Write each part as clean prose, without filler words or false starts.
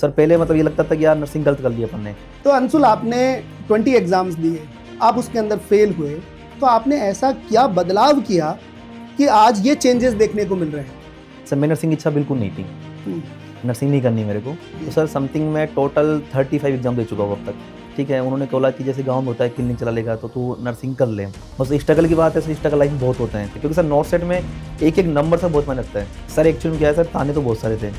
Sir पहले मतलब ये लगता था कि यार नर्सिंग गलत कर लिया अपन ने। तो अंशुल, आपने 20 एग्जाम्स दिए, आप उसके अंदर फेल हुए, तो आपने ऐसा क्या बदलाव किया कि आज ये चेंजेस देखने को मिल रहे हैं? सर मेरी नर्सिंग की इच्छा बिल्कुल नहीं थी, नर्सिंग नहीं करनी मेरे को। तो सर समथिंग मैं टोटल 35 एग्जाम दे चुका हूँ अब तक। ठीक है, उन्होंने बोला कि जैसे गांव में होता है क्लिनिक चला लेगा तो तू नर्सिंग कर ले। बस स्ट्रगल की बात है सर, स्ट्रगल लाइफ में बहुत होते हैं क्योंकि सर नॉर्थ साइड में एक एक नंबर से बहुत मेहनत लगता है सर। एक्चुअली में क्या है सर, ताने तो बहुत सारे थे।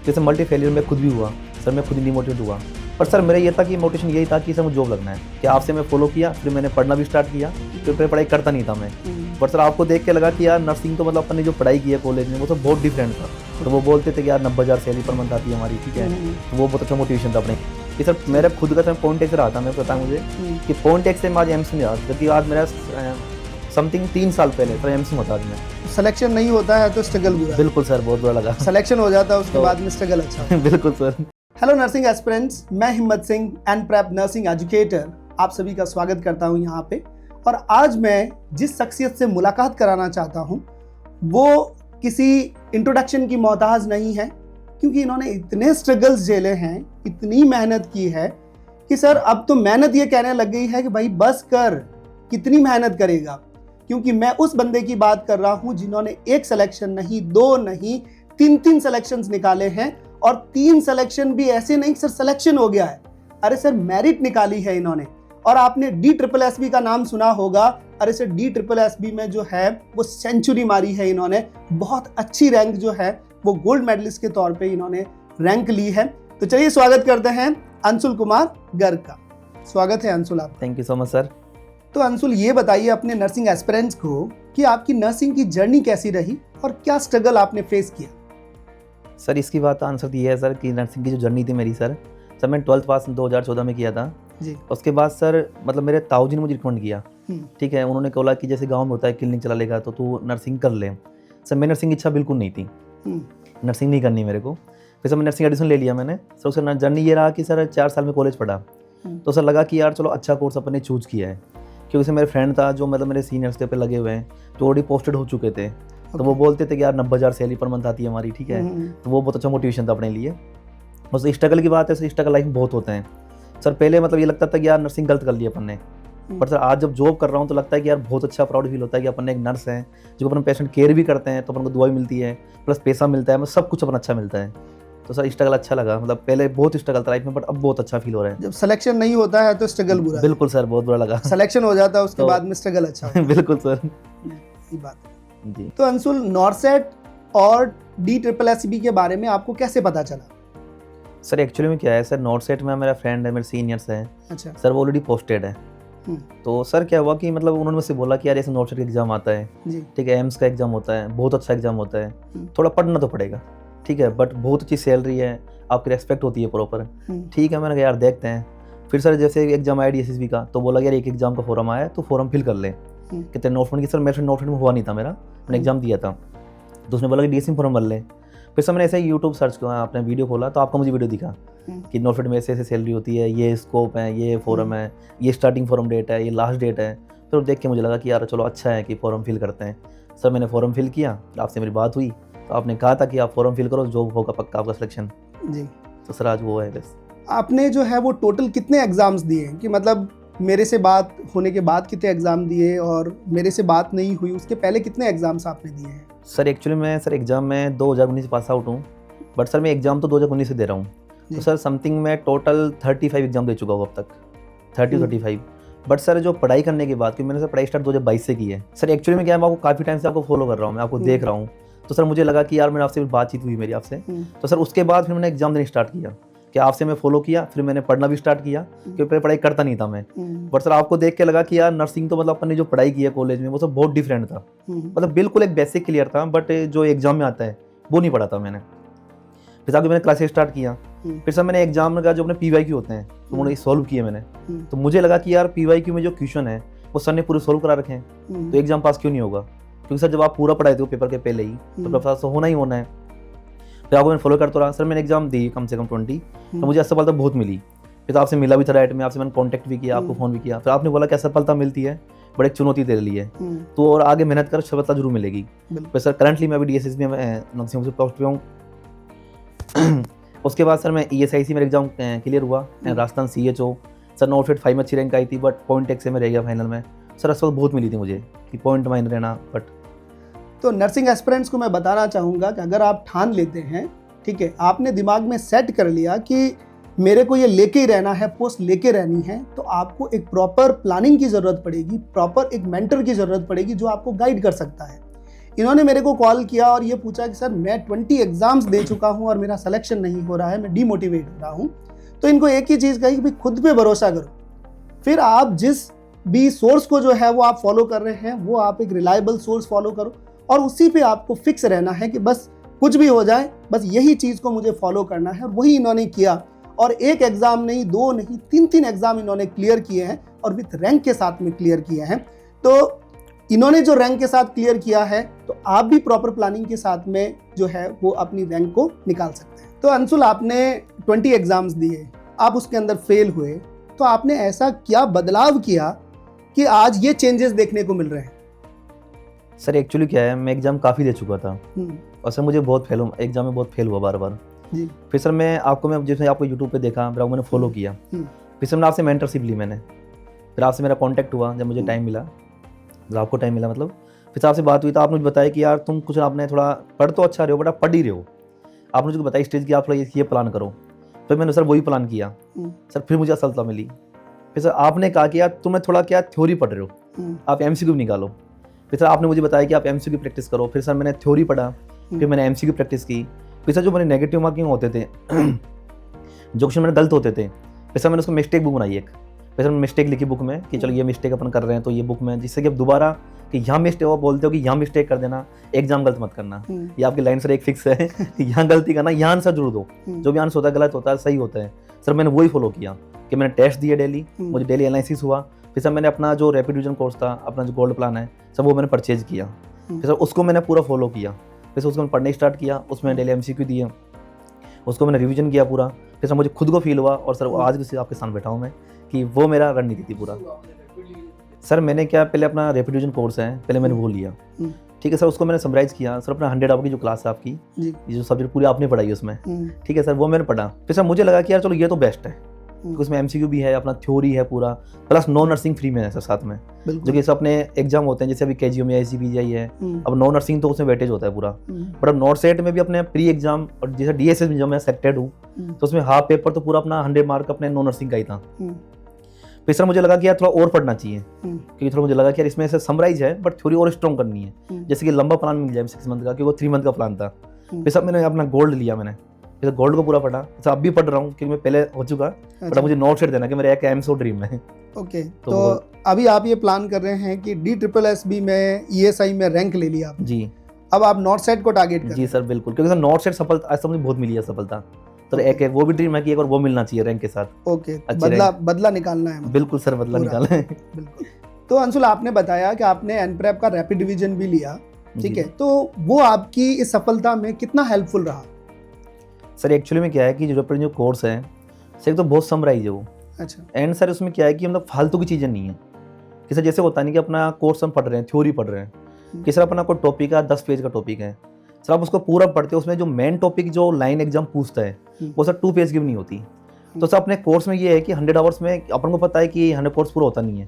जैसे मल्टी फेलियर में खुद भी हुआ सर, मैं खुद डिमोटिवेट हुआ। पर सर मेरा ये था कि मोटिवेशन यही था कि सर मुझे जॉब लगना है। कि आपसे मैं फॉलो किया, फिर मैंने पढ़ना भी स्टार्ट किया, फिर पढ़ाई करता नहीं था मैं। पर सर आपको देख के लगा कि यार नर्सिंग तो मतलब अपन ने जो पढ़ाई की है कॉलेज में वो तो बहुत डिफरेंट था। तो वो बोलते थे कि यार 90,000 सैलरी पर मंथ आती है हमारी, ठीक है। तो वो बहुत अच्छा मोटिवेशन था अपने कि सर मेरा खुद का पॉइंट एक्स रहा था। मैं पता मुझे कि पॉइंट एक्स से मैं आज एम्स में आ, क्योंकि आज मेरा समथिंग 3 साल पहले सर एम्स में होता आज मैं। सिलेक्शन नहीं होता है तो स्ट्रगल बुरा। बिल्कुल सर, बहुत बुरा लगा। सिलेक्शन हो जाता है उसके बाद में स्ट्रगल अच्छा। बिल्कुल सर। हेलो नर्सिंग एस्पिरेंट्स, मैं हिम्मत Singh and prep nursing educator आप सभी का स्वागत करता हूं यहाँ पे। और आज मैं जिस शख्सियत से मुलाकात कराना चाहता हूं वो किसी इंट्रोडक्शन की मोहताज नहीं है, क्योंकि इन्होंने इतने स्ट्रगल्स झेले हैं, इतनी मेहनत की है कि सर अब तो मेहनत ये कहने लग गई है कि भाई बस कर, कितनी मेहनत करेगा। क्योंकि मैं उस बंदे की बात कर रहा हूं जिन्होंने एक सिलेक्शन नहीं, 2 नहीं, 3 सिलेक्शंस निकाले हैं। और 3 सिलेक्शन भी ऐसे नहीं सर सिलेक्शन हो गया है, अरे सर मेरिट निकाली है इन्होंने। और आपने DSSB का नाम सुना होगा, अरे सर DSSB में जो है वो सेंचुरी मारी है इन्होंने। बहुत अच्छी रैंक जो है वो गोल्ड मेडलिस्ट के तौर पे इन्होंने रैंक ली है। तो चलिए स्वागत करते हैं अंशुल कुमार गर्ग का। स्वागत है अंशुल आप। Thank you so much sir. तो अंशुल, ये बताइए अपने नर्सिंग एस्पिरेंट्स को कि आपकी नर्सिंग की जर्नी कैसी रही और क्या स्ट्रगल आपने फेस किया? सर इसकी बात का आंसर ये है सर कि नर्सिंग की जो जर्नी थी मेरी सर मैं 12th पास 2014 में किया था जी। उसके बाद सर मतलब मेरे ताऊ जी ने मुझे रिकमेंड किया, ठीक है। उन्होंने बोला कि जैसे गांव में होता है क्लिनिक चला लेगा तो तू नर्सिंग कर ले। सर मेरी नर्सिंग की इच्छा बिल्कुल नहीं थी, नर्सिंग नहीं करनी मेरे को। फिर सर मैं नर्सिंग एडमिशन ले लिया मैंने। सर उसका जर्नी ये रहा कि सर 4 साल में कॉलेज पढ़ा। तो सर लगा कि यार चलो अच्छा कोर्स अपन ने चूज़ किया है, क्योंकि मेरे फ्रेंड था जो मतलब मेरे सीनियर्स के पे लगे हुए हैं जो ऑलरेडी पोस्टेड हो चुके थे। तो वो बोलते थे कि यार 90,000 सैलरी पर मंथ आती है हमारी, ठीक है। तो वो बहुत अच्छा मोटिवेशन था अपने लिए। बस स्ट्रगल की बात है सर, स्ट्रगल लाइफ में बहुत होते हैं सर। पहले मतलब ये लगता था कि यार नर्सिंग गलत कर लिया अपन ने। पर सर आज जब जॉब कर रहा हूँ तो लगता है कि यार बहुत अच्छा प्राउड फील होता है कि अपन एक नर्स है जो अपन पेशेंट केयर भी करते हैं, तो अपन को दुआ भी मिलती है, प्लस पैसा मिलता है, मतलब सब कुछ अपन अच्छा मिलता है। तो सर स्ट्रगल अच्छा लगा, मतलब पहले बहुत स्ट्रगल था लाइफ में, बट अब बहुत अच्छा फील हो रहा है। जब सिलेक्शन नहीं होता है तो स्ट्रगल बुरा। बिल्कुल सर, बहुत बुरा लगा। सिलेक्शन हो जाता है उसके बाद में स्ट्रगल अच्छा होता है। बिल्कुल सर, ये बात है जी। तो अंशुल, नॉर्सेट और DSSB के बारे में आपको कैसे पता चला? सर एक्चुअली में क्या है सर, नॉर्थ साइड में मेरा फ्रेंड है, मेरे सीनियर्स हैं। अच्छा। सर वो ऑलरेडी पोस्टेड है। तो सर क्या हुआ कि मतलब उन्होंने मुझसे बोला कि यार ऐसे नॉर्थ साइड का एग्जाम आता है, ठीक है, एम्स का एग्जाम होता है, बहुत अच्छा एग्जाम होता है, थोड़ा पढ़ना तो पड़ेगा, ठीक है, बट बहुत अच्छी सैलरी है, आपकी रेस्पेक्ट होती है प्रॉपर, ठीक है। मैंने कहा यार देखते हैं। फिर सर जैसे एग्जाम आया DSSB का, तो बोला यार एक एग्जाम का फॉर्म आया तो फॉर्म फिल कर ले। कितने नॉर्थ की सर, मेरे नॉर्थ में हुआ नहीं था मेरा, मैंने एग्जाम दिया था। तो उसने बोला कि DSSB फॉर्म भर ले। फिर सर मैंने ऐसे ही यूट्यूब सर्च किया, आपने वीडियो खोला तो आपका मुझे वीडियो दिखा कि नॉर्थ में ऐसे सैलरी होती है, ये स्कोप है, ये फॉर्म है, ये स्टार्टिंग फॉर्म डेट है, ये लास्ट डेट है। फिर देख के मुझे लगा कि यार चलो अच्छा है कि फॉर्म फिल करते हैं। सर मैंने फॉर्म फिल किया, आपसे मेरी बात हुई तो आपने कहा था कि आप फॉर्म फिल करो, जॉब होगा पक्का आपका सिलेक्शन जी। तो सर आज वो है। बस आपने जो है वो टोटल कितने एग्जाम्स दिए, कि मतलब मेरे से बात होने के बाद कितने एग्जाम दिए और मेरे से बात नहीं हुई उसके पहले कितने एग्जाम्स आपने दिए हैं? सर एक्चुअली मैं सर एग्जाम में 2019 से पास आउट हूँ, बट सर मैं एग्जाम तो 2019 से दे रहा हूँ। तो सर समथिंग मैं टोटल 35 एग्जाम दे चुका हूँ अब तक, 35। बट सर जो पढ़ाई करने के बाद, क्योंकि मैंने सर पढ़ाई स्टार्ट 2022 से की है। सर एक्चुअली में क्या है, मैं आपको काफ़ी टाइम से आपको फॉलो कर रहा हूँ, मैं आपको देख रहा हूँ। तो सर मुझे लगा कि यार मैंने आपसे बातचीत हुई मेरी आपसे, तो सर उसके बाद फिर मैंने एग्जाम देना स्टार्ट किया कि आपसे मैं फॉलो किया। फिर मैंने पढ़ना भी स्टार्ट किया, क्योंकि पहले पढ़ाई करता नहीं था मैं। बट सर आपको देख के लगा कि यार नर्सिंग तो मतलब अपन ने जो पढ़ाई की है कॉलेज में वो सब बहुत डिफरेंट था, मतलब बिल्कुल एक बेसिक क्लियर था, बट जो एग्जाम में आता है वो नहीं पढ़ा था मैंने। फिर आगे मैंने क्लासेस स्टार्ट किया। फिर सर मैंने एग्जाम का जो अपने PYQ होते हैं तो उन्होंने सॉल्व किए मैंने। तो मुझे लगा कि यार PYQ में जो क्वेश्चन है वो सर ने पूरे सॉल्व करा रखे हैं, तो एग्जाम पास क्यों नहीं होगा, क्योंकि सर जब आप पूरा पढ़ाए थे पेपर के पहले ही तो पास तो होना ही होना है। फिर आपको मैं फॉलो करता रहा। सर मैंने एग्जाम दी कम से कम 20, तो मुझे असफलता बहुत मिली। फिर तो आपसे मिला भी था राइट में, आपसे मैंने कॉन्टैक्ट भी किया, आपको फ़ोन भी किया। फिर आपने बोला कि असफलता मिलती है बट एक चुनौती तेरे लिए, तो और आगे मेहनत कर, सफलता जरूर मिलेगी। फिर सर करंटली मैं अभी DSSB में नर्सिंग पोस्ट पे हूँ। उसके बाद सर मैं ESIC मेरा एग्जाम क्लियर हुआ, Rajasthan CHO sir not fit 5 में अच्छी रैंक आई थी, बट पॉइंट एक से मैं रह गया फाइनल में। सर असल बहुत मिली थी मुझे कि पॉइंट माइन रहना, बट तो नर्सिंग एस्पिरेंट्स को मैं बताना चाहूँगा कि अगर आप ठान लेते हैं, ठीक है, आपने दिमाग में सेट कर लिया कि मेरे को ये लेके ही रहना है, पोस्ट लेके रहनी है, तो आपको एक प्रॉपर प्लानिंग की ज़रूरत पड़ेगी, प्रॉपर एक मेंटर की ज़रूरत पड़ेगी जो आपको गाइड कर सकता है। इन्होंने मेरे को कॉल किया और ये पूछा कि सर मैं 20 एग्जाम्स दे चुका हूँ और मेरा सिलेक्शन नहीं हो रहा है, मैं डीमोटिवेट हो रहा हूँ। तो इनको एक ही चीज़ कही कि भाई खुद पे भरोसा करो, फिर आप जिस भी सोर्स को जो है वो आप फॉलो कर रहे हैं, वो आप एक रिलायबल सोर्स फॉलो करो और उसी पे आपको फिक्स रहना है कि बस कुछ भी हो जाए, बस यही चीज़ को मुझे फॉलो करना है। और वही इन्होंने किया और एक एग्ज़ाम नहीं, 2 नहीं, 3 एग्ज़ाम इन्होंने क्लियर किए हैं और विथ रैंक के साथ में क्लियर किए हैं। तो इन्होंने जो रैंक के साथ क्लियर किया है, तो आप भी प्रॉपर प्लानिंग के साथ में जो है वो अपनी रैंक को निकाल सकते हैं। तो अंशुल, आपने 20 एग्ज़ाम्स दिए, आप उसके अंदर फेल हुए, तो आपने ऐसा क्या बदलाव किया कि आज ये चेंजेस देखने को मिल रहे हैं? सर एक्चुअली क्या है, मैं एग्जाम काफ़ी दे चुका था और सर मुझे बहुत एग्जाम में बहुत फेल हुआ बार बार जी। फिर सर मैं जैसे आपको यूट्यूब पे देखा, फिर मैंने फॉलो किया, फिर सर मैंने आपसे मेंटरशिप ली मैंने, फिर आपसे मेरा कांटेक्ट हुआ जब मुझे टाइम मिला, जब आपको टाइम मिला मतलब, फिर से आपसे बात हुई तो आपने मुझे बताया कि यार तुम कुछ आपने थोड़ा पढ़ तो अच्छा रहे हो बट आप पढ़ ही रहे हो, आपने मुझे बताया स्टेज की आप थोड़ा ये प्लान करो। फिर मैंने सर वही प्लान किया सर, फिर मुझे असफलता मिली। फिर सर आपने कहा कि यार तुम्हें थोड़ा क्या थ्योरी पढ़ रहे हो, आप MCQ निकालो। फिर सर आपने मुझे बताया कि आप MCQ प्रैक्टिस करो। फिर सर मैंने थ्योरी पढ़ा, फिर मैंने MCQ प्रैक्टिस की। फिर सर जो मेरे नेगेटिव मार्किंग होते थे जो क्वेश्चन मेरे गलत होते थे, फिर सर मैंने उसको मिस्टेक बुक बनाई एक, फिर सर मिस्टेक लिखी बुक में कि चलो ये मिस्टेक अपन कर रहे हैं तो ये बुक में, जिससे कि अब दोबारा कि यहाँ मिस्टेक हो बोलते हो कि यहाँ मिस्टेक कर देना, एग्जाम गलत मत करना। ये आपकी लाइन सर एक फिक्स है कि यहाँ गलती करना, यहाँ आंसर जरूर दो, जो भी आंसर होता है गलत होता है सही होता है। सर मैंने वही फॉलो किया कि मैंने टेस्ट दिए डेली, मुझे डेली एनालिसिस हुआ। फिर सर मैंने अपना जो रैपिड रिवीजन कोर्स था, अपना जो गोल्ड प्लान है सर, वो मैंने परचेज किया। फिर सर उसको मैंने पूरा फॉलो किया। फिर सर उसको मैंने पढ़ने स्टार्ट किया, उसमें डेली MCQ दिए, उसको मैंने रिवीजन किया पूरा। फिर सर मुझे खुद को फील हुआ और सर आज भी आपके सामने बैठा हूँ मैं कि वो मेरा रणनीति थी पूरा। सर मैंने क्या, पहले अपना रैपिड रिवीजन कोर्स है, पहले मैंने वो लिया, ठीक है सर, उसको मैंने समराइज किया सर, अपना 100 आवर की जो क्लास है आपकी, ये जो सब्जेक्ट पूरी आपने पढ़ाई उसमें, ठीक है सर, वो मैंने पढ़ा। फिर सर मुझे लगा कि यार चलो ये तो बेस्ट है, उसमें MCQ भी है, अपना थ्योरी है पूरा, प्लस नॉन नर्सिंग फ्री में है सर साथ में, जो कि सब अपने एग्जाम होते हैं जैसे अभी KGO में ICPGI है, अब नॉन नर्सिंग तो उसमें वेटेज होता है पूरा, बट अब नॉट सेट में भी अपने प्री एग्जाम और जैसे DSS में जो मैं सेलेक्टेड हूँ तो उसमें हाफ पेपर तो पूरा अपना 100 मार्क अपने नॉन नर्सिंग का ही था। फिर सर मुझे लगा कि यार थोड़ा और पढ़ना चाहिए, क्योंकि थोड़ा मुझे लगा कि यार इसमें से समराइज है बट थ्योरी और स्ट्रॉन्ग करनी है, जैसे कि लंबा प्लान मिल जाए 6 मंथ का, क्योंकि वो 3 मंथ का प्लान था। फिर सब मैंने अपना गोल्ड लिया, मैंने फिर गोल्ड को पूरा पढ़ा। सर अब भी पढ़ रहा हूँ क्योंकि मैं पहले हो चुका, बट मुझे नोट सेट देना कि मेरा एक एम्स और ड्रीम है। ओके, तो अभी आप ये प्लान कर रहे हैं कि DSSB में ESI में रैंक ले लिया जी, अब आप नॉट सेट को टारगेट कर? जी सर बिल्कुल, क्योंकि सर नॉट सेट सफलता आज मुझे बहुत मिली है सफलता, तो एक है वो भी ड्रीम है कि एक और वो मिलना चाहिए रैंक के साथ। ओके, बदला निकालना है, बिल्कुल सर, बदला निकालना है। बिल्कुल। तो अंशुल, आपने बताया कि आपने NPREP का रैपिड डिवीजन भी लिया, ठीक है, तो वो आपकी इस सफलता में कितना हेल्पफुल रहा? सर एक्चुअली में क्या है कि जो कोर्स है सर, एक तो बहुत समराइज है वो, अच्छा, एंड सर उसमें क्या है कि मतलब फालतू की चीज़ें नहीं है कि सर जैसे होता नहीं कि अपना कोर्स हम पढ़ रहे हैं, थ्योरी पढ़ रहे हैं कि सर अपना कोई टॉपिक है 10 पेज का टॉपिक है सर, आप उसको पूरा पढ़ते हो, उसमें जो मेन टॉपिक जो लाइन एग्जाम पूछता है वो सर 2 पेज की भी नहीं होती। तो सर अपने कोर्स में ये है कि 100 आवर्स में अपन को पता है कि 100 कोर्स पूरा होता नहीं है,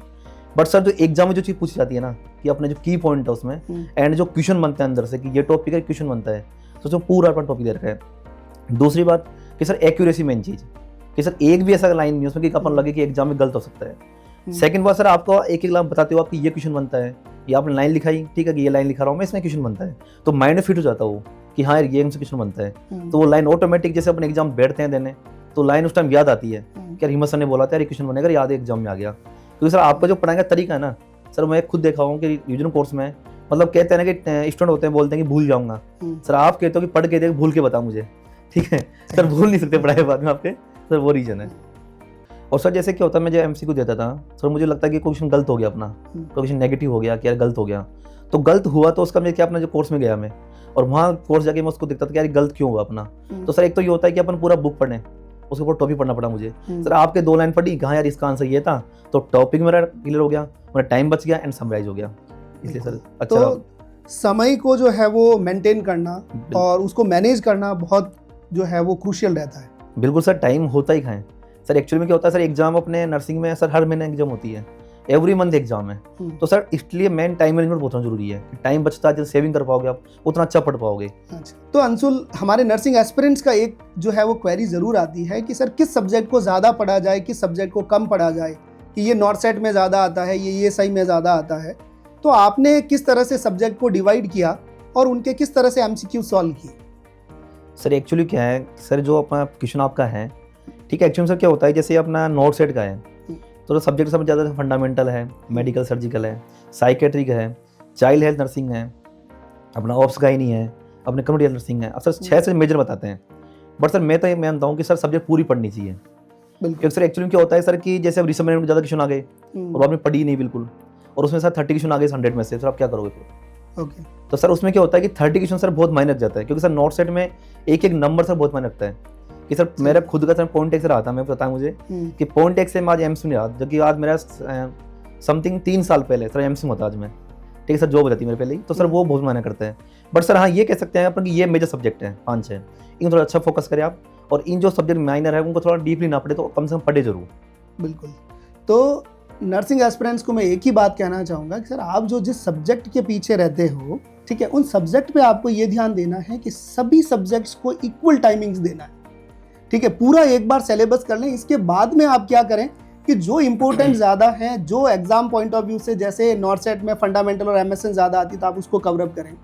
बट सर जो एग्जाम में जो चीज़ पूछी जाती है ना कि अपने जो की पॉइंट है उसमें एंड जो क्वेश्चन बनता है अंदर से कि ये टॉपिक है, क्वेश्चन बनता है, तो उसमें पूरा अपना टॉपिक दे रखा है। दूसरी बात कि सर एक्यूरेसी मेन चीज़, कि सर एक भी ऐसा लाइन नहीं उसमें कि अपन लगे कि एग्जाम में गलत हो सकता है। सेकंड बात सर आपको एक लाइन बताते हो आपकी ये क्वेश्चन बनता है, ये आपने लाइन लिखाई, ठीक है कि ये लाइन लिखा रहा हूँ मैं, इसमें क्वेश्चन बनता है, तो माइंड में फिट हो जाता वो कि हाँ यार ये इनसे क्वेश्चन बनता है, तो वो लाइन ऑटोमेटिक जैसे अपने एग्जाम बैठते हैं देने तो लाइन उस टाइम याद आती है कि यार हिम्मत सर ने बोला था यार क्वेश्चन बनेगा, याद एग्जाम में आ गया। क्योंकि सर आपका जो पढ़ाने का तरीका है ना सर, मैं खुद देखा हूँ कि रिवीजन कोर्स में मतलब कहते हैं ना कि स्टूडेंट होते हैं बोलते हैं कि भूल जाऊंगा, सर आप कहते हो कि पढ़ के देख भूल के बता मुझे, ठीक है सर, भूल नहीं सकते पढ़ाई बाद में आपके, सर वो रीजन है। और सर जैसे क्या होता है, मैं जब MCQ देता था सर मुझे लगता है कि क्वेश्चन गलत हो गया, अपना क्वेश्चन नेगेटिव हो गया कि यार गलत हो गया, तो गलत हुआ तो उसका मैं क्या अपना जो कोर्स में गया मैं और वहाँ कोर्स जाके मैं उसको देखता था कि यार गलत क्यों हुआ अपना। तो सर एक तो ये होता है कि अपन पूरा बुक पढ़ें, उसके ऊपर टॉपिक पढ़ना पड़ा मुझे। सर आपके 2 लाइन पढ़ी, कहाँ यार इसका आंसर ये था, तो टॉपिक मेरा क्लियर हो गया, मेरा टाइम बच गया एंड समराइज हो गया, इसलिए सर अच्छा। तो समय को जो है वो मेंटेन करना और उसको मैनेज करना बहुत जो है वो क्रूशियल रहता है? बिल्कुल सर, टाइम होता ही कहाँ है सर। एक्चुअली में क्या होता है सर, एग्जाम अपने नर्सिंग में सर हर महीने एग्जाम होती है, एवरी मंथ एग्जाम है। तो सर इसलिए मेन टाइम मैनेजमेंट बहुत जरूरी है। टाइम बचता है, जितना सेविंग कर पाओगे आप उतना अच्छा पढ़ पाओगे। अच्छा, तो अंशुल, हमारे नर्सिंग एस्पिरेंट्स का एक जो है वो क्वेरी ज़रूर आती है कि सर किस सब्जेक्ट को ज़्यादा पढ़ा जाए, किस सब्जेक्ट को कम पढ़ा जाए, कि ये नॉर्थ सेट में ज़्यादा आता है, ये सही में ज़्यादा आता है। तो आपने किस तरह से सब्जेक्ट को डिवाइड किया और उनके किस तरह से MCQ सॉल्व किए? सर एक्चुअली क्या है सर, जो अपना क्वेश्चन आपका है, ठीक है, एक्चुअली सर क्या होता है, जैसे अपना नॉर्थ सेट का है तो सब्जेक्ट सब ज़्यादा फंडामेंटल है, मेडिकल सर्जिकल है, साइकेट्रिक है, चाइल्ड हेल्थ नर्सिंग है, अपना ऑप्स गाइनी है, अपने कम्युनिटी हेल्थ नर्सिंग है। अब सर 6 से मेजर बताते हैं, बट सर मैं तो ये मानता हूँ कि सर सब्जेक्ट पूरी पढ़नी चाहिए। क्योंकि सर एक्चुअली क्या होता है सर कि जैसे अब रिसेंट में ज़्यादा क्वेश्चन आ गए और आपने पढ़ी नहीं बिल्कुल, और उसमें सर 30 क्वेश्चन आ गए 100 में से, सर आप क्या करोगे फिर? ओके। तो सर उसमें क्या होता है कि 30 क्वेश्चन सर बहुत मायने रख जाता है, क्योंकि सर नॉर्थ सेट में एक एक नंबर सर बहुत मायने रखता है। कि सर मेरा खुद का सर पॉइंट टेक से रहा था, मैं बताऊं मुझे कि पॉइंट टेक से मैं आज एम्स में रहा, जबकि आज मेरा समथिंग 3 साल पहले सर एम्स में होता आज मैं, ठीक है सर, जॉब रहती मेरे पहले ही। तो सर वो बहुत मायने करते हैं। बट सर हाँ, ये कह सकते हैं अपन कि ये मेजर सब्जेक्ट हैं 5-6, इन थोड़ा अच्छा फोकस करें आप, और इन जो सब्जेक्ट माइनर है उनको थोड़ा डीपली ना पढ़े तो कम से कम पढ़े जरूर। बिल्कुल। तो नर्सिंग एस्पिरेंट्स को मैं एक ही बात कहना चाहूँगा कि सर आप जो जिस सब्जेक्ट के पीछे रहते हो, ठीक है, उन सब्जेक्ट पे आपको ये ध्यान देना है कि सभी सब्जेक्ट्स को इक्वल टाइमिंग्स देना है, ठीक है। पूरा एक बार सिलेबस कर लें, इसके बाद में आप क्या करें कि जो इंपॉर्टेंट ज़्यादा हैं, जो एग्जाम पॉइंट ऑफ व्यू से, जैसे नॉर्थ सेट में फंडामेंटल और MSN ज़्यादा आती है तो आप उसको कवरअप करें।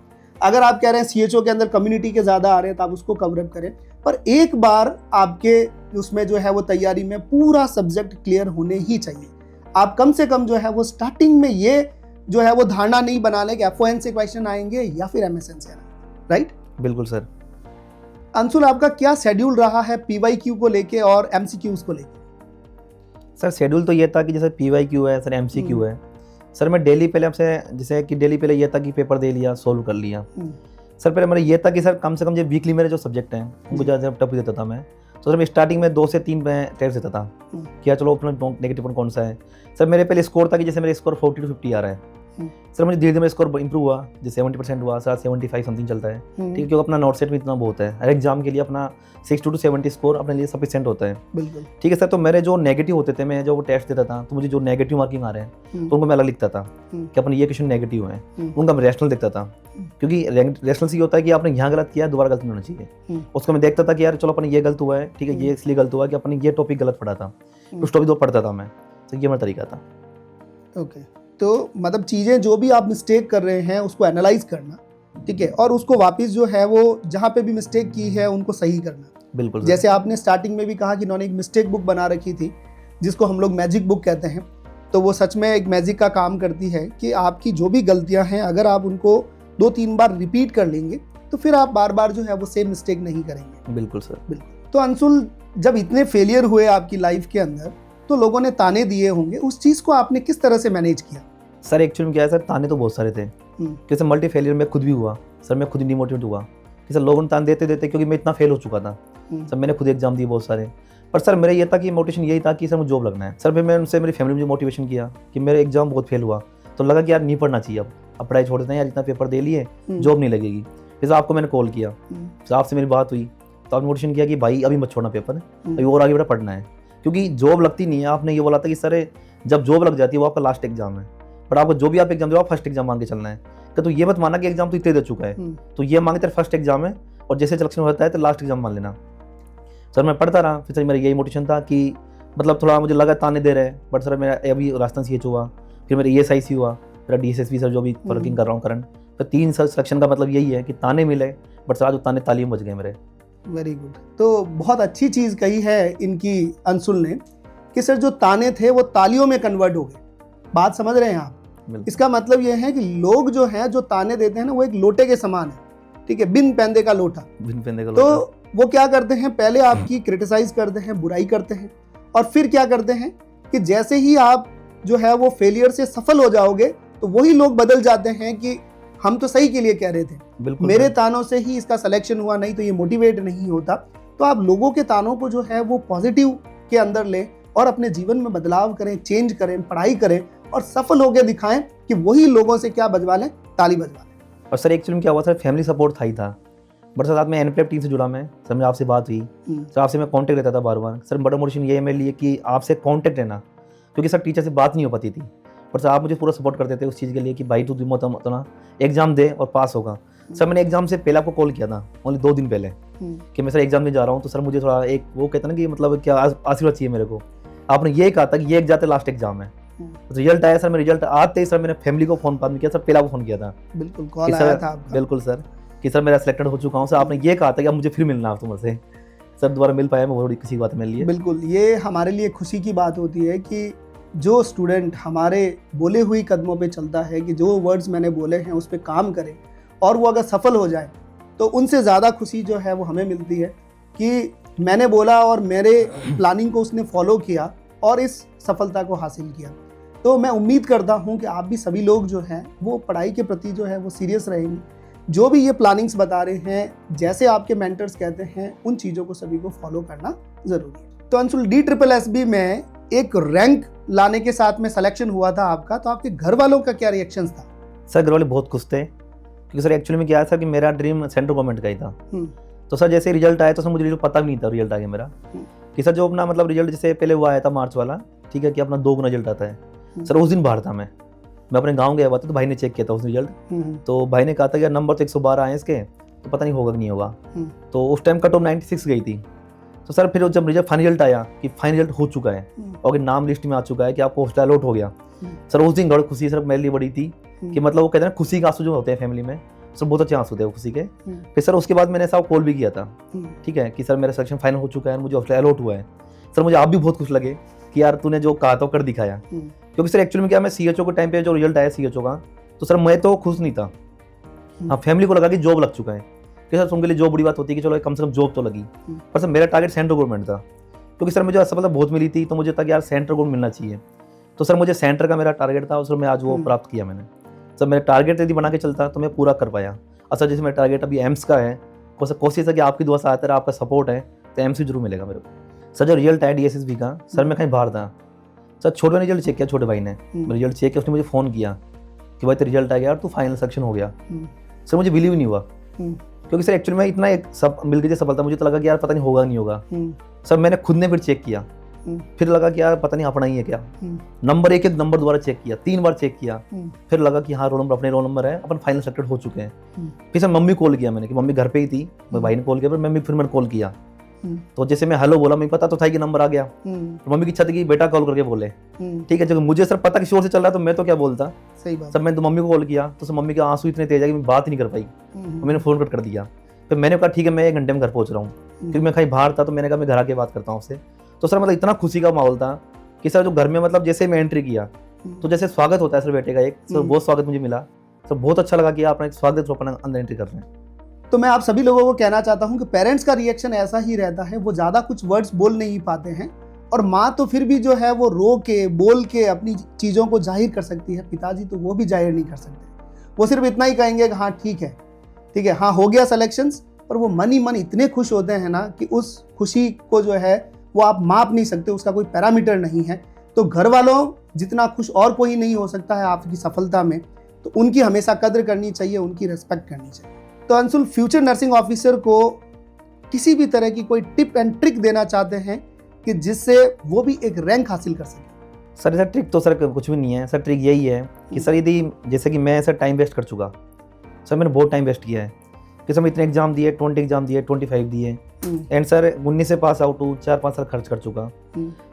अगर आप कह रहे हैं CHO के अंदर कम्युनिटी के ज़्यादा आ रहे हैं तो आप उसको कवरअप करें। पर एक बार आपके उसमें जो है वो तैयारी में पूरा सब्जेक्ट क्लियर होने ही चाहिए। आप कम से कम जो है वो स्टार्टिंग में ये जो है वो धारणा नहीं बना लें कि FON से क्वेश्चन आएंगे या फिर MSN से आएंगे, राइट? बिल्कुल सर। अंशुल, आपका क्या शेड्यूल रहा है PYQ को लेके और MCQs को लेके? सर शेड्यूल तो ये था कि जैसे PYQ है सर, MCQ है सर, मैं डेली पहले आपसे, जैसे कि डेली पहले ये था कि पेपर दे लिया, सोल्व कर लिया। सर पहले मेरा ये था कि सर कम से कम जो वीकली मेरे जो सब्जेक्ट हैं उनको ज़्यादा टफ देता था मैं। तो सर मैं स्टार्टिंग में 2 से 3 टेस्ट देता था कि यार चलो अपना नेगेटिव कौन सा है। सर मेरे पहले स्कोर था कि जैसे मेरा स्कोर 40 to 50 आ रहा है। सर मुझे धीरे धीरे मेरा स्कोर इंप्रूव हुआ, जैसे 70% हुआ, सर 75 समथिंग चलता है, ठीक है, क्योंकि अपना नॉर्थ सेट में इतना बहुत है, हर एग्जाम के लिए अपना 60 to 70 स्कोर अपने लिए सफिशिएंट होता है। बिल्कुल, ठीक है सर। तो मेरे जो नेगेटिव होते थे, मैं जो टेस्ट देता था तो मुझे जो नेगेटिव मार्किंग आ रहे हैं तो उनको मैं अलग लिखता था कि अपन ये क्वेश्चन नेगेटिव है, उनका मैं रैशनल देखता था, क्योंकि रैशनल से ये होता है कि आपने यहाँ गलत किया, दोबारा गलत नहीं होना चाहिए। उसको मैं देखता था कि यार चलो अपन ये गलत हुआ है, ठीक है, ये इसलिए गलत हुआ कि अपन ये टॉपिक गलत पढ़ा था, उस टॉपिक तो पढ़ता था मैं। तो ये मेरा तरीका था। ओके। तो मतलब चीज़ें जो भी आप मिस्टेक कर रहे हैं उसको एनालाइज करना, ठीक है, और उसको वापस जो है वो जहाँ पे भी मिस्टेक की है उनको सही करना। बिल्कुल। जैसे आपने स्टार्टिंग में भी कहा कि इन्होंने एक मिस्टेक बुक बना रखी थी जिसको हम लोग मैजिक बुक कहते हैं, तो वो सच में एक मैजिक का काम करती है कि आपकी जो भी गलतियां हैं अगर आप उनको 2-3 बार रिपीट कर लेंगे तो फिर आप बार बार जो है वो सेम मिस्टेक नहीं करेंगे। बिल्कुल सर। बिल्कुल। तो अंशुल, जब इतने फेलियर हुए आपकी लाइफ के अंदर तो लोगों ने ताने दिए होंगे, उस चीज़ को आपने किस तरह से मैनेज किया? सर एक्चुअली में क्या है सर, ताने तो बहुत सारे थे, जैसे मल्टी फेलियर में खुद भी हुआ सर, मैं खुद ही डिमोटिवेट हुआ कि सर लोगों ने तान देते देते, क्योंकि मैं इतना फेल हो चुका था सर, मैंने खुद एग्जाम दिए बहुत सारे। पर सर मेरा ये था कि मोटिवेशन यही था कि सर मुझे जॉब लगना है। सर फिर मैं उनसे, मेरी फैमिली में मोटिवेशन किया कि मेरा एग्जाम बहुत फेल हुआ, तो लगा कि यार नहीं पढ़ना चाहिए, अब पढ़ाई छोड़ देते हैं यार, इतना पेपर दे लिए, जॉब नहीं लगेगी। फिर आपको मैंने कॉल किया, फिर आपसे मेरी बात हुई तो आपने मोटिवेशन किया कि भाई अभी मत छोड़ना पेपर, अभी और आगे बेटा पढ़ना है, क्योंकि जॉब लगती नहीं है। आपने ये बोला था कि सर जब जॉब लग जाती है वो आपका लास्ट एग्जाम है, पर आपको जो भी आप एग्जाम दो आप फर्स्ट एग्जाम मान के चलना है। तो ये मत माना कि एग्जाम तो इतने दे चुका है, तो ये मांगे तेरा फर्स्ट एग्जाम है और जैसे सिलेक्शन होता है तो लास्ट एग्जाम मान लेना। सर मैं पढ़ता रहा, फिर सर मेरा यही मोटिवेशन था कि मतलब थोड़ा मुझे लगा ताने दे रहे, बट सर मेरा अभी राजस्थान CH हुआ, फिर मेरा ESIC हुआ, मेरा DSSP सर जो भी वर्किंग कर रहा हूँ करंट, तो 3 साल सिलेक्शन का मतलब यही है कि ताने मिले, बट सर आज ताने तालियों बच गए मेरे। Very good. तो बहुत अच्छी चीज़ कही है इनकी अंशुल ने कि सर जो ताने थे वो तालियों में कन्वर्ट हो गए। बात समझ रहे हैं आप? इसका मतलब ये है कि लोग जो हैं जो ताने देते हैं ना वो एक लोटे के समान है, ठीक है, बिन पैंदे का लोटा। बिन पैंदे का लोटा। तो वो क्या करते हैं, पहले आपकी क्रिटिसाइज करते हैं, बुराई करते हैं, और फिर क्या करते हैं कि जैसे ही आप जो है वो फेलियर से सफल हो जाओगे तो वही लोग बदल जाते हैं कि हम तो सही के लिए कह रहे थे, बिल्कुल मेरे तानों से ही इसका सिलेक्शन हुआ, नहीं तो ये मोटिवेट नहीं होता। तो आप लोगों के तानों को जो है वो पॉजिटिव के अंदर लें और अपने जीवन में बदलाव करें, चेंज करें, पढ़ाई करें और सफल होकर दिखाएं कि वही लोगों से क्या बजवा लें, ताली बजवा लें। और सर एक्चुअली क्या हुआ सर, फैमिली सपोर्ट था ही था, बट सर साथ में एनपीएफ टीम से जुड़ा मैं, सर मेरी आपसे बात हुई, सर आपसे मैं कांटेक्ट रहता था बार बार। सर बड़ा मोटिवेशन ये है मेरे लिए कि आपसे कांटेक्ट रहना, क्योंकि सर टीचर से बात नहीं हो पाती थी, पर सर आप मुझे पूरा सपोर्ट करते थे उस चीज़ के लिए कि भाई तू मत ना एग्जाम दे और पास होगा। सर मैंने एग्जाम से पहले आपको कॉल किया था, ओनली 2 दिन पहले, कि मैं सर एग्जाम में जा रहा हूँ, तो सर मुझे थोड़ा एक वो कहते हैं ना कि मतलब क्या आशीर्वाद चाहिए मेरे को। आपने ये कहा था कि ये एग्जाम लास्ट एग्जाम है। रिजल्ट आया सर, मैं रिजल्ट आते ही सर मैंने फैमिली को फोन किया, सर पहला को फोन किया था, बिल्कुल कॉल आया था आपका। बिल्कुल सर, कि सर मेरा सिलेक्टेड हो चुका हूँ। सर आपने ये कहा था कि अब मुझे फिर मिलना है तुमसे, सर दोबारा मिल पाया, मैं बड़ी किसी बात मिल लिए। बिल्कुल, ये हमारे लिए खुशी की बात होती है कि जो स्टूडेंट हमारे बोले हुई कदमों पे चलता है, कि जो वर्ड्स मैंने बोले हैं उस पर काम करे और वो अगर सफल हो जाए, तो उनसे ज़्यादा खुशी जो है वो हमें मिलती है कि मैंने बोला और मेरे प्लानिंग को उसने फॉलो किया और इस सफलता को हासिल किया। तो मैं उम्मीद करता हूँ कि आप भी सभी लोग जो हैं वो पढ़ाई के प्रति जो है वो सीरियस रहेंगे। जो भी ये प्लानिंग्स बता रहे हैं, जैसे आपके मेंटर्स कहते हैं, उन चीज़ों को सभी को फॉलो करना ज़रूरी है। तो अंशुल, DSSB में एक रैंक लाने के साथ में सिलेक्शन हुआ था आपका, तो आपके घर वालों का क्या रिएक्शन था? सर घर वाले बहुत खुश थे, क्योंकि सर एक्चुअली में क्या है सर कि मेरा ड्रीम सेंट्रल गवर्नमेंट का ही था। तो सर जैसे रिजल्ट आया तो सर मुझे पता भी नहीं था रिजल्ट आ गया मेरा, कि सर जो अपना मतलब रिजल्ट जैसे पहले वो आया था मार्च वाला, ठीक है, कि अपना 2 गुना रिजल्ट आता है। सर उस दिन बाहर था, मैं अपने गांव गया हुआ था, तो भाई ने चेक किया था उस रिजल्ट, तो भाई ने कहा था कि नंबर तो 112 आए इसके, तो पता नहीं होगा कि नहीं होगा। तो उस टाइम कट ऑफ 96 गई थी। तो सर फिर जब रिजल्ट फाइनल रिजल्ट आया कि फाइनल रिजल्ट हो चुका है और नाम लिस्ट में आ चुका है कि आपको हॉस्टल अलॉट हो गया, सर उस दिन बड़ी खुशी सर मेरे लिए बड़ी थी, कि मतलब वो कहते हैं खुशी के आंसू जो होते हैं फैमिली में, सर बहुत अच्छे आंसू थे वो खुशी के। फिर सर उसके बाद मैंने साहब कॉल भी किया था, ठीक है, कि सर मेरा सिलेक्शन फाइनल हो चुका है, मुझे हॉस्टल अलॉट हुआ है। सर मुझे आप भी बहुत खुश लगे कि यार तूने जो कहा था कर दिखाया, क्योंकि सर एक्चुअली में क्या, मैं CHO के टाइम पे जो रिजल्ट आया CHO का, तो सर मैं तो खुश नहीं था, हाँ फैमिली को लगा कि जॉब लग चुका है, कि सर उनके लिए जॉब बड़ी बात होती है कि चलो कम से कम जॉब तो लगी। पर सर मेरा टारगेट सेंट्रल गवर्नमेंट था, क्योंकि सर मुझे असफलता बहुत मिली थी, तो मुझे था कि यार सेंट्रल गवर्नमेंट मिलना चाहिए। तो सर मुझे सेंटर का मेरा टारगेट था और सर मैं आज वो प्राप्त किया मैंने। सर मेरा टारगेट यदि बना के चलता तो मैं पूरा कर पाया। अच्छा जैसे मेरा टारगेट अभी एम्स का है, कोशिश है कि आपकी दुआ से आता रहा, आपका सपोर्ट है तो एम्स भी जरूर मिलेगा मेरे को। सर जो रिजल्ट आया DSSB का, सर मैं कहीं बाहर था, सर छोटे ने रिजल्ट चेक किया, छोटे भाई ने रिजल्ट चेक किया, उसने मुझे फ़ोन किया कि भाई तो रिजल्ट आ गया यार, तू फाइनल सिलेक्शन हो गया। सर मुझे बिलीव नहीं हुआ, क्योंकि सर एक्चुअली में इतना एक सब मिल गई थी सफलता, मुझे तो लगा कि यार पता नहीं होगा नहीं होगा। सर मैंने खुद ने फिर चेक किया, फिर लगा कि यार पता नहीं अपना ही है क्या, नंबर एक नंबर दोबारा चेक किया, 3 बार चेक किया, फिर लगा कि हाँ रोल नंबर अपने रोल नंबर है, अपन फाइनल सेलेक्टेड हो चुके हैं। फिर सर मम्मी कॉल किया मैंने, कि मम्मी घर पे ही थी, भाई ने कॉल किया, फिर मैंने कॉल किया, तो जैसे मैं हेलो बोला, मुझे पता तो था कि नंबर आ गया, तो मम्मी की इच्छा थी कि बेटा कॉल करके बोले, ठीक है, जब मुझे सर पता किसी और से चल रहा है तो मैं तो क्या बोलता। सही बात। सर मैंने तो मम्मी को कॉल किया, तो सर मम्मी के आंसू इतने तेज है कि मैं बात ही नहीं कर पाई, तो मैंने फ़ोन कट कर दिया। फिर मैंने कहा ठीक है मैं 1 घंटे में घर पहुंच रहा हूँ, क्योंकि मैं कहीं बाहर था, तो मैंने कहा मैं घर आके बात करता हूँ उससे। तो सर मतलब इतना खुशी का माहौल था कि सर जो घर में मतलब जैसे मैं एंट्री किया, तो जैसे स्वागत होता है सर बेटे का एक, सर बहुत स्वागत मुझे मिला, सर बहुत अच्छा लगा कि आपने स्वागत अपना अंदर एंट्री कर रहे हैं। तो मैं आप सभी लोगों को कहना चाहता हूं कि पेरेंट्स का रिएक्शन ऐसा ही रहता है, वो ज़्यादा कुछ वर्ड्स बोल नहीं पाते हैं, और माँ तो फिर भी जो है वो रो के बोल के अपनी चीज़ों को जाहिर कर सकती है, पिताजी तो वो भी जाहिर नहीं कर सकते। वो सिर्फ इतना ही कहेंगे कि हाँ ठीक है हाँ हो गया सिलेक्शंस, और वो मन ही मन इतने खुश होते हैं ना कि उस खुशी को जो है वो आप माप नहीं सकते, उसका कोई पैरामीटर नहीं है। तो घर वालों जितना खुश और कोई नहीं हो सकता है आपकी सफलता में, तो उनकी हमेशा कद्र करनी चाहिए, उनकी रिस्पेक्ट करनी चाहिए। तो अंशुल, फ्यूचर नर्सिंग ऑफिसर को किसी भी तरह की कोई टिप एंड ट्रिक देना चाहते हैं कि जिससे वो भी एक रैंक हासिल कर सके? सर ट्रिक तो सर कुछ भी नहीं है सर, ट्रिक यही है कि सर यदि जैसे कि मैं सर टाइम वेस्ट कर चुका, सर मैंने बहुत टाइम वेस्ट किया है, कि सर मैं इतने एग्जाम दिए, 20 एग्जाम दिए, 25 दिए, एंड सर 19 से पास आउट हूँ, 4-5 साल खर्च कर चुका।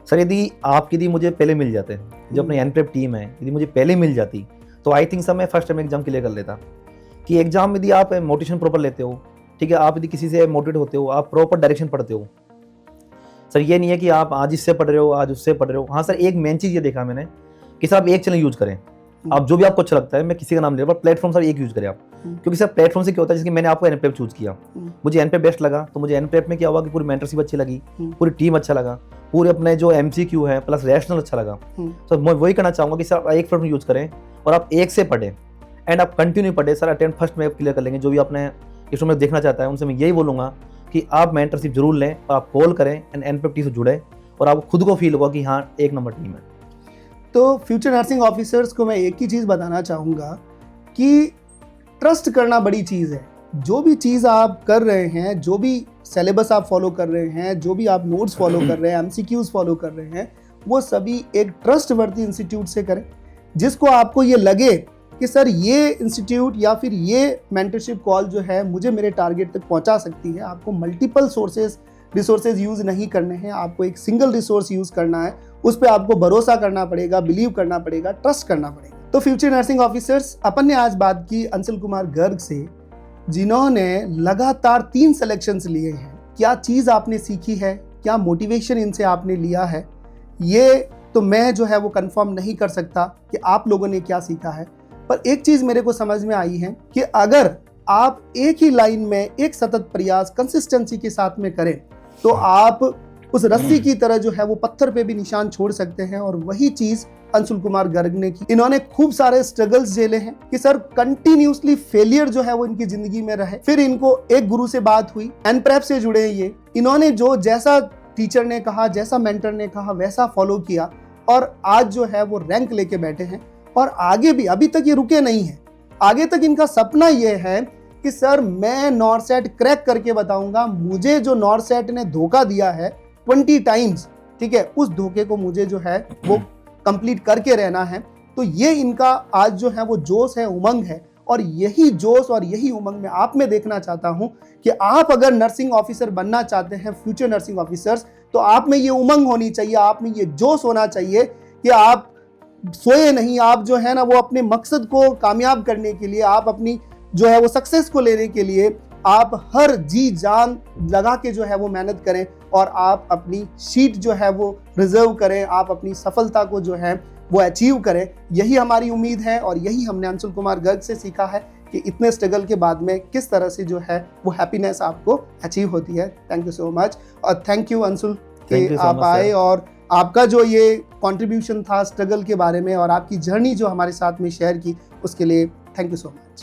सर यदि मुझे पहले मिल जाते, जो अपनी एनप्रेप टीम है, यदि मुझे पहले मिल जाती, तो आई थिंक सर मैं फर्स्ट टाइम एग्जाम क्लियर कर लेता। कि एग्जाम यदि आप मोटिवेशन प्रॉपर लेते हो, ठीक है, आप यदि किसी से मोटिवेट होते हो, आप प्रॉपर डायरेक्शन पढ़ते हो, सर ये नहीं है कि आप आज इससे पढ़ रहे हो, आज उससे पढ़ रहे हो। हाँ सर, एक मेन चीज़ ये देखा मैंने कि सर आप एक चैनल यूज करें, आप जो भी आपको अच्छा लगता है, मैं किसी का नाम ले रहा हूँ, प्लेटफॉर्म सर एक यूज करें आप, क्योंकि सर प्लेटफॉर्म से क्या होता है, जैसे कि मैंने आपको एनप्रेप चूज किया, मुझे एनप्रेप बेस्ट लगा, तो मुझे एनप्रेप में क्या हुआ कि पूरी मेंटरशिप अच्छी लगी, पूरी टीम अच्छा लगा, पूरे अपने जो MCQ है प्लस रैशनल अच्छा लगा। तो मैं वही कहना चाहूँगा कि सर आप एक प्लेटफॉर्म यूज करें और आप एक से पढ़ें एंड आप कंटिन्यू पढ़े। सर अटेम्प्ट फर्स्ट में आप क्लियर कर लेंगे। जो भी आपने इस में देखना चाहता है उनसे मैं यही बोलूँगा कि आप मेंटरशिप जरूर लें और आप कॉल करें एंड एनप्रेप टीम से जुड़े, और आपको खुद को फील होगा कि हाँ एक नंबर टीम है। तो फ्यूचर नर्सिंग ऑफिसर्स को मैं एक ही चीज़ बताना चाहूँगा कि ट्रस्ट करना बड़ी चीज़ है। जो भी चीज़ आप कर रहे हैं, जो भी सिलेबस आप फॉलो कर रहे हैं, जो भी आप नोट्स फॉलो कर रहे हैं, एमसीक्यूज फॉलो कर रहे हैं, वो सभी एक ट्रस्टवर्दी इंस्टीट्यूट से करें, जिसको आपको ये लगे कि सर ये इंस्टीट्यूट या फिर ये मेंटरशिप कॉल जो है मुझे मेरे टारगेट तक पहुंचा सकती है। आपको मल्टीपल रिसोर्सेज यूज़ नहीं करने हैं, आपको एक सिंगल रिसोर्स यूज़ करना है, उस पर आपको भरोसा करना पड़ेगा, बिलीव करना पड़ेगा, ट्रस्ट करना पड़ेगा। तो फ्यूचर नर्सिंग ऑफिसर्स, अपन ने आज बात की अंशुल कुमार गर्ग से, जिन्होंने लगातार 3 सिलेक्शंस लिए हैं। क्या चीज़ आपने सीखी है, क्या मोटिवेशन इनसे आपने लिया है, ये तो मैं जो है वो कंफर्म नहीं कर सकता कि आप लोगों ने क्या सीखा है। पर एक चीज़ मेरे को समझ में आई है कि अगर आप एक ही लाइन में एक सतत प्रयास कंसिस्टेंसी के साथ में करें तो आप उस रस्सी की तरह जो है वो पत्थर पे भी निशान छोड़ सकते हैं। और वही चीज़ अंशुल कुमार गर्ग ने की। इन्होंने खूब सारे स्ट्रगल्स झेले हैं कि सर कंटिन्यूसली फेलियर जो है वो इनकी जिंदगी में रहे। फिर इनको एक गुरु से बात हुई, एनप्रैप से जुड़े ये, इन्होंने जो जैसा टीचर ने कहा, जैसा मेंटर ने कहा, वैसा फॉलो किया और आज जो है वो रैंक लेके बैठे हैं। और आगे भी, अभी तक ये रुके नहीं हैं, आगे तक इनका सपना ये है कि सर मैं नॉरसेट क्रैक करके बताऊंगा। मुझे जो नॉरसेट ने धोखा दिया है 20 टाइम्स, ठीक है, उस धोखे को मुझे जो है वो कंप्लीट करके रहना है। तो ये इनका आज जो है वो जोश है, उमंग है। और यही जोश और यही उमंग मैं आप में देखना चाहता हूं कि आप अगर नर्सिंग ऑफिसर बनना चाहते हैं, फ्यूचर नर्सिंग ऑफिसर्स, तो आप में ये उमंग होनी चाहिए, आप में ये जोश होना चाहिए कि आप सोए नहीं। आप जो है ना वो अपने मकसद को कामयाब करने के लिए, आप अपनी जो है वो सक्सेस को लेने के लिए आप हर जी जान लगा के जो है वो मेहनत करें और आप अपनी शीट जो है वो रिजर्व करें, आप अपनी सफलता को जो है वो अचीव करें। यही हमारी उम्मीद है और यही हमने अंशुल कुमार गर्ग से सीखा है कि इतने स्ट्रगल के बाद में किस तरह से जो है वो हैप्पीनेस आपको अचीव होती है। थैंक यू सो मच और थैंक यू अंशुल कि आप आए और आपका जो ये कंट्रीब्यूशन था स्ट्रगल के बारे में और आपकी जर्नी जो हमारे साथ में शेयर की, उसके लिए थैंक यू सो मच।